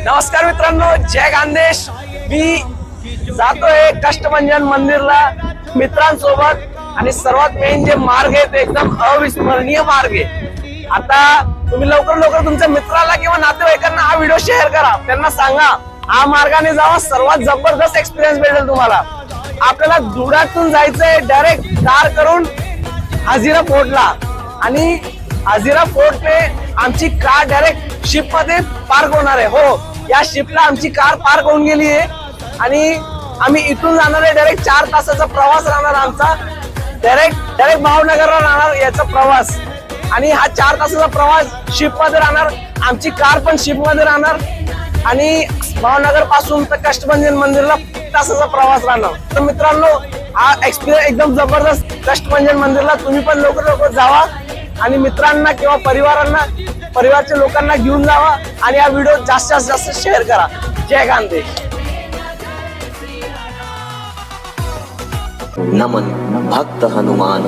नमस्कार मित्रांनो, जय खानदेश। मी जातोय कष्टभंजन मंदिरला मित्रांसोबत आणि सर्वात मेन जे मार्ग आहे ते एकदम अविस्मरणीय मार्ग आहे। आता तुम्ही लवकर तुमच्या मित्राला किंवा नातेवाईकांना हा व्हिडिओ शेअर करा, त्यांना सांगा हा मार्गाने जावा, सर्वात जबरदस्त एक्सपिरियन्स भेटेल तुम्हाला। आपल्याला धुळ्यातून जायचंय डायरेक्ट कार करून हजीरा फोर्टला आणि हजीरा फोर्टने आमची कार डायरेक्ट शिप मध्ये पार्क होणार आहे। हो, या शिपला आमची कार पार्क होऊन गेली आहे आणि आम्ही इथून जाणार आहे। डायरेक्ट 4 तासाचा प्रवास राहणार आमचा, डायरेक्ट भावनगरला राहणार याचा प्रवास। आणि हा 4 तासाचा प्रवास शिप मध्ये राहणार, आमची कार पण शिप मध्ये राहणार आणि भावनगर पासून तर कष्टभंजन मंदिरला तासाचा प्रवास राहणार। तर मित्रांनो, हा एक्सपिरियन्स एकदम जबरदस्त। कष्टभंजन मंदिरला तुम्ही पण लवकर जावा आणि मित्रांना किंवा परिवारच्या लोकांना घेऊन जावा आणि हा व्हिडिओ जास्तीत जास्त शेअर करा। जय खानदेश। नमन भक्त हनुमान।